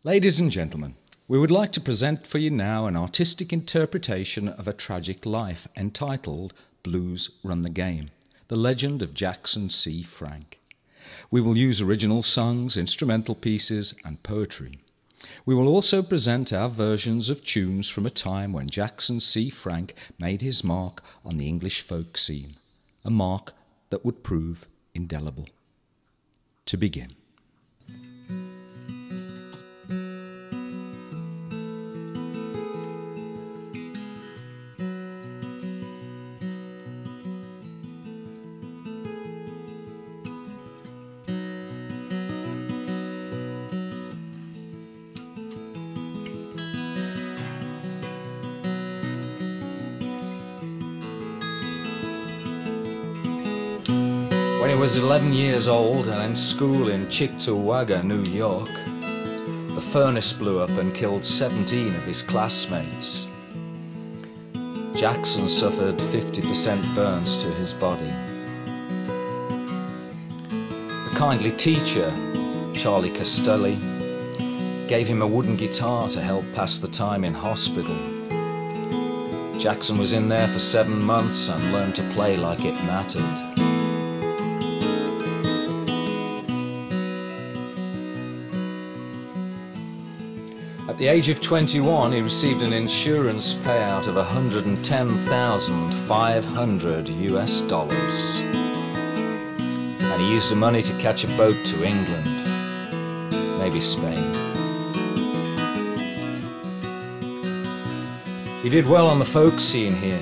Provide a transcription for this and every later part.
Ladies and gentlemen, we would like to present for you now an artistic interpretation of a tragic life entitled Blues Run the Game, the legend of Jackson C. Frank. We will use original songs, instrumental pieces and poetry. We will also present our versions of tunes from a time when Jackson C. Frank made his mark on the English folk scene, a mark that would prove indelible. To begin. When he was 11 years old and in school in Cheektowaga, New York, the furnace blew up and killed 17 of his classmates. Jackson suffered 50% burns to his body. A kindly teacher, Charlie Castelli, gave him a wooden guitar to help pass the time in hospital. Jackson was in there for 7 months and learned to play like it mattered. At the age of 21, he received an insurance payout of $110,500 US. And he used the money to catch a boat to England, maybe Spain. He did well on the folk scene here,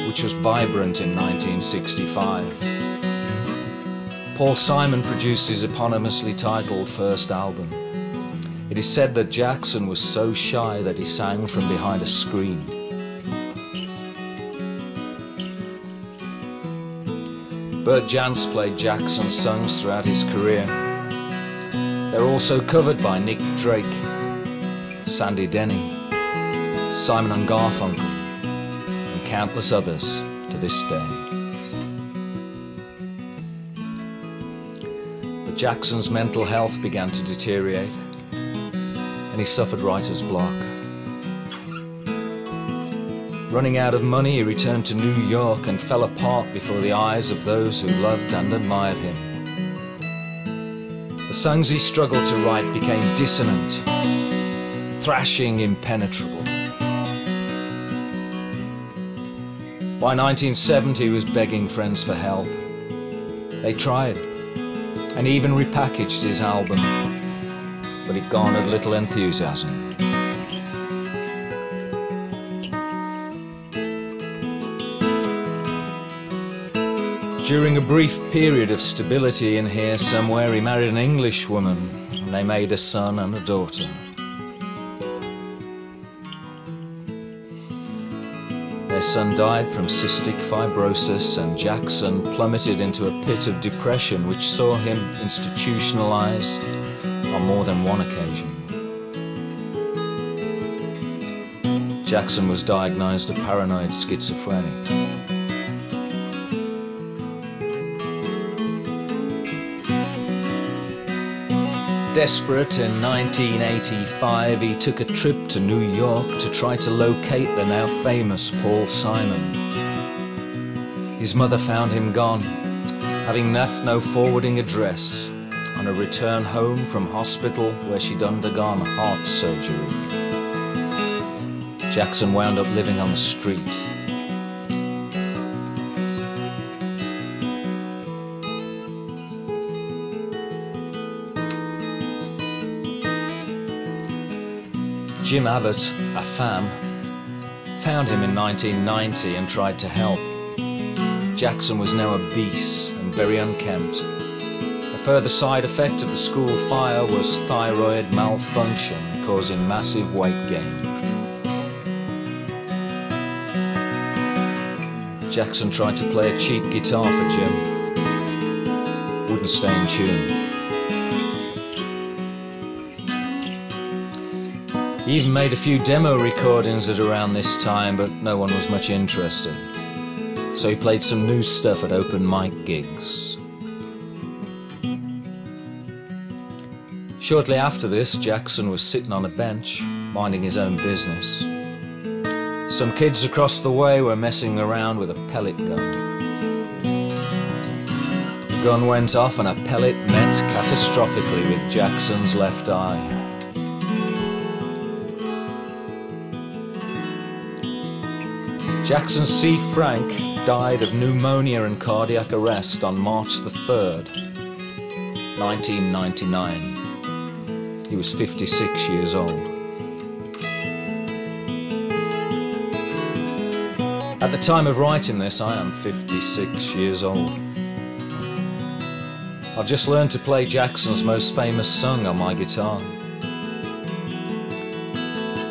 which was vibrant in 1965. Paul Simon produced his eponymously titled first album. It is said that Jackson was so shy that he sang from behind a screen. Bert Jansch played Jackson's songs throughout his career. They're also covered by Nick Drake, Sandy Denny, Simon and Garfunkel, and countless others to this day. But Jackson's mental health began to deteriorate, and he suffered writer's block. Running out of money, he returned to New York and fell apart before the eyes of those who loved and admired him. The songs he struggled to write became dissonant, thrashing impenetrable. By 1970, he was begging friends for help. They tried, and he even repackaged his album, but it garnered little enthusiasm. During a brief period of stability in here somewhere, he married an English woman, and they made a son and a daughter. Their son died from cystic fibrosis, and Jackson plummeted into a pit of depression which saw him institutionalized on more than one occasion. Jackson was diagnosed a paranoid schizophrenic. Desperate, in 1985, he took a trip to New York to try to locate the now famous Paul Simon. His mother found him gone, having left no forwarding address, on a return home from hospital where she'd undergone heart surgery. Jackson wound up living on the street. Jim Abbott, a fan, found him in 1990 and tried to help. Jackson was now obese and very unkempt. A further side effect of the school fire was thyroid malfunction, causing massive weight gain. Jackson tried to play a cheap guitar for Jim. Wouldn't stay in tune. He even made a few demo recordings at around this time, but no one was much interested. So he played some new stuff at open mic gigs. Shortly after this, Jackson was sitting on a bench, minding his own business. Some kids across the way were messing around with a pellet gun. The gun went off and a pellet met catastrophically with Jackson's left eye. Jackson C. Frank died of pneumonia and cardiac arrest on March the 3rd, 1999. He was 56 years old. At the time of writing this, I am 56 years old. I've just learned to play Jackson's most famous song on my guitar.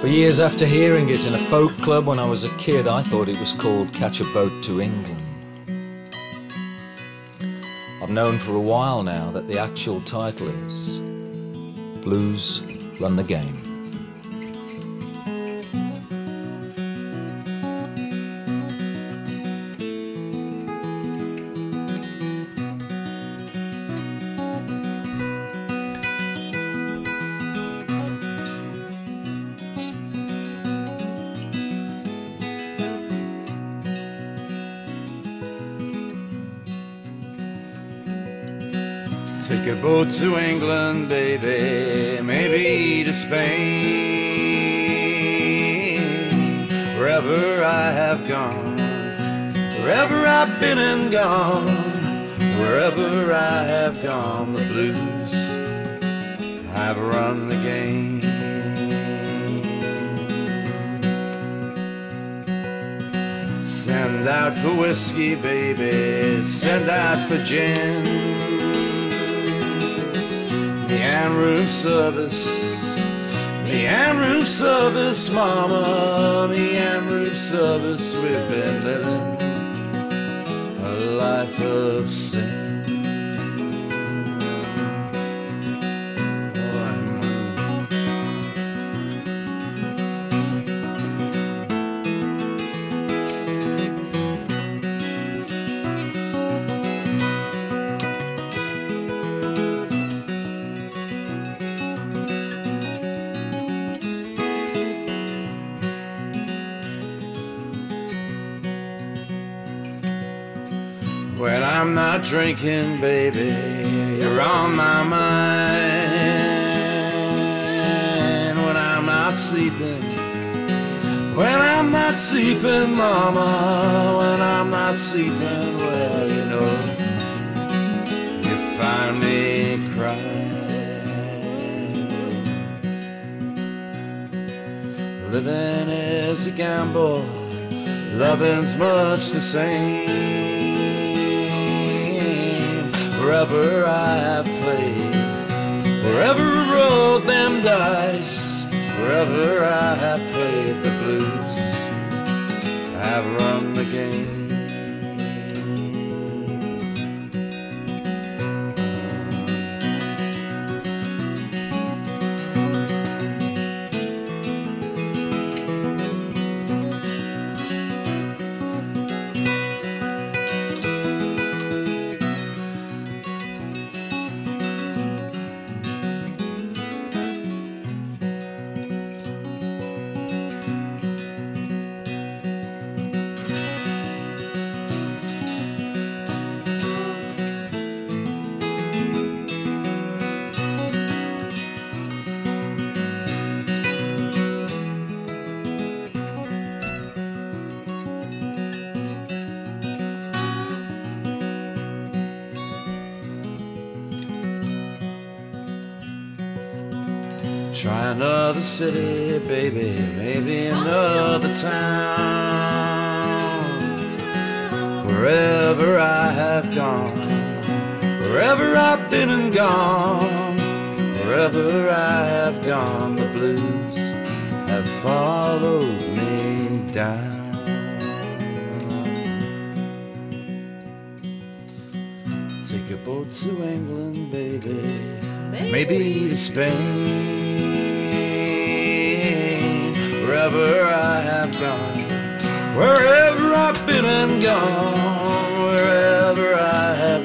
For years after hearing it in a folk club when I was a kid, I thought it was called Catch a Boat to England. I've known for a while now that the actual title is Blues Run the Game. Take a boat to England, baby, maybe to Spain. Wherever I have gone, wherever I've been and gone, wherever I have gone, the blues have run the game. Send out for whiskey, baby, send out for gin. Me and room service, mama, me and room service, we've been living a life of sin. When I'm not drinking, baby, you're on my mind. When I'm not sleeping, mama, when I'm not sleeping, well, you know, you find me crying. Living is a gamble, loving's much the same. Wherever I have played, wherever I rolled them dice, wherever I have played, the blues have run the game. Try another city, baby, maybe another town. Wherever I have gone, wherever I've been and gone, wherever I have gone, the blues have followed me down. Take a boat to England, baby, maybe to Spain. Wherever I have gone, wherever I've been and gone, wherever I have